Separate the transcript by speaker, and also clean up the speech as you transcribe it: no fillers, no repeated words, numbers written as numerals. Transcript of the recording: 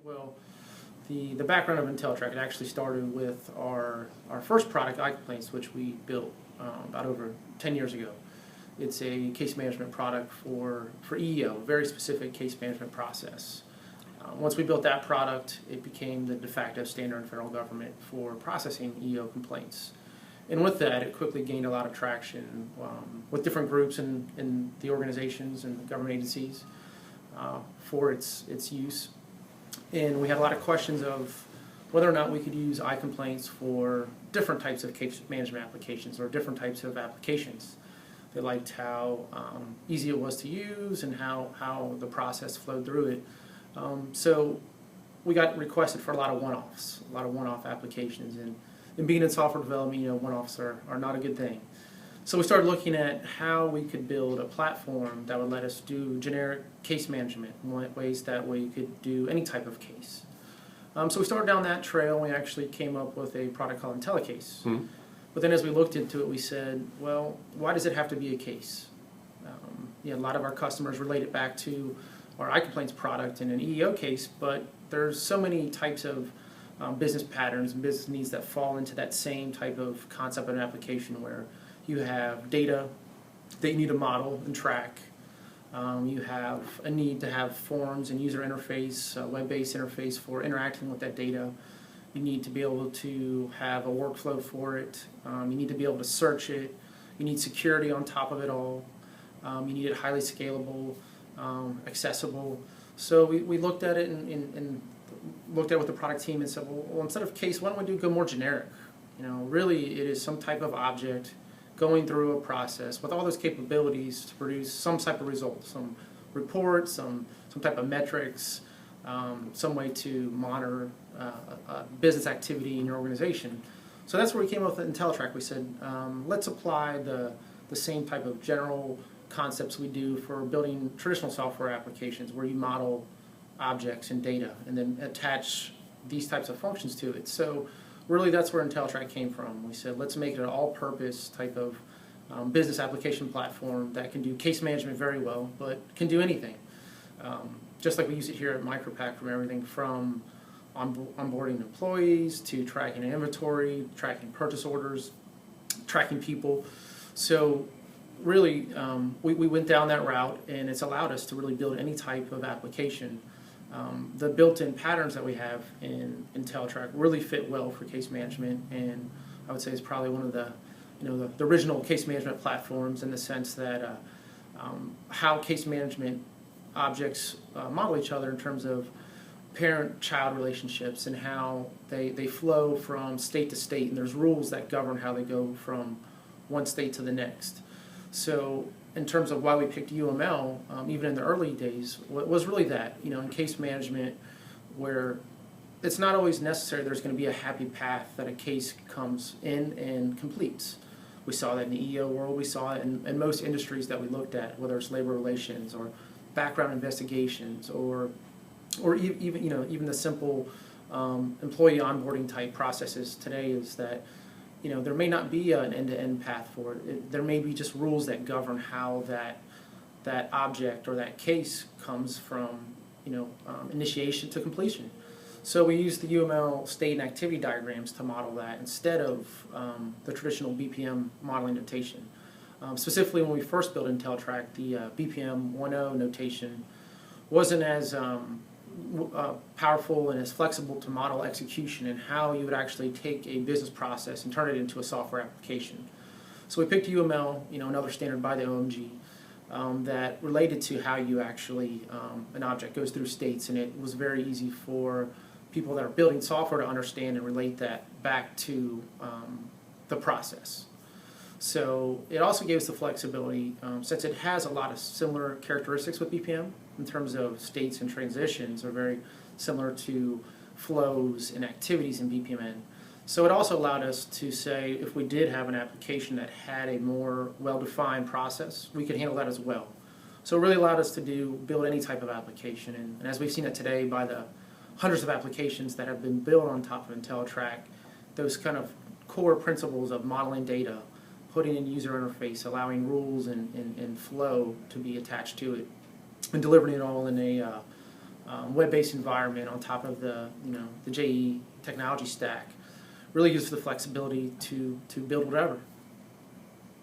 Speaker 1: Well, the background of entellitrak, it actually started with our first product, iComplaints, which we built about over 10 years ago. It's a case management product for EEO, very specific case management process. Once we built that product, it became the de facto standard in federal government for processing EEO complaints. And with that, it quickly gained a lot of traction with different groups in the organizations and government agencies for its use. And we had a lot of questions of whether or not we could use iComplaints for different types of case management applications or different types of applications. They liked how easy it was to use and how the process flowed through it. So we got requested for a lot of one-off applications. And being in software development, one-offs are not a good thing. So we started looking at how we could build a platform that would let us do generic case management in ways that we could do any type of case. So we started down that trail, and we actually came up with a product called IntelliCase. Mm-hmm. But then as we looked into it, we said, well, why does it have to be a case? A lot of our customers relate it back to our iComplaints product in an EEO case, but there's so many types of business patterns and business needs that fall into that same type of concept of an application where you have data that you need to model and track. You have a need to have forms and user interface, web-based interface for interacting with that data. You need to be able to have a workflow for it. You need to be able to search it. You need security on top of it all. You need it highly scalable, accessible. So we looked at it and looked at it with the product team and said, well, instead of case, why don't we go more generic? Really it is some type of object going through a process with all those capabilities to produce some type of result, some reports, some type of metrics, some way to monitor business activity in your organization. So that's where we came up with entellitrak. We said, let's apply the same type of general concepts we do for building traditional software applications where you model objects and data and then attach these types of functions to it. So really that's where entellitrak came from. We said let's make it an all-purpose type of business application platform that can do case management very well, but can do anything. Just like we use it here at Micropack, from everything from onboarding employees to tracking inventory, tracking purchase orders, tracking people. So really, we went down that route, and it's allowed us to really build any type of application. The built-in patterns that we have in entellitrak really fit well for case management, and I would say it's probably one of the original case management platforms in the sense that how case management objects model each other in terms of parent-child relationships and how they flow from state to state, and there's rules that govern how they go from one state to the next. So in terms of why we picked UML, even in the early days, was really that, in case management, where it's not always necessary there's going to be a happy path that a case comes in and completes. We saw that in the EEO world. We saw it in most industries that we looked at, whether it's labor relations or background investigations or even the simple employee onboarding type processes today, is that there may not be an end-to-end path for it. There may be just rules that govern how that object or that case comes from initiation to completion. So we use the UML state and activity diagrams to model that instead of the traditional BPM modeling notation. Specifically, when we first built entellitrak, the BPM 1.0 notation wasn't as powerful and as flexible to model execution and how you would actually take a business process and turn it into a software application. So we picked UML, another standard by the OMG, that related to how you actually, an object goes through states, and it was very easy for people that are building software to understand and relate that back to the process. So it also gave us the flexibility, since it has a lot of similar characteristics with BPM in terms of states and transitions are very similar to flows and activities in BPMN. So it also allowed us to say if we did have an application that had a more well-defined process, we could handle that as well. So it really allowed us to build any type of application. And as we've seen it today by the hundreds of applications that have been built on top of entellitrak, those kind of core principles of modeling data, putting in user interface, allowing rules and flow to be attached to it, and delivering it all in web-based environment on top of the the JE technology stack really gives the flexibility to build whatever.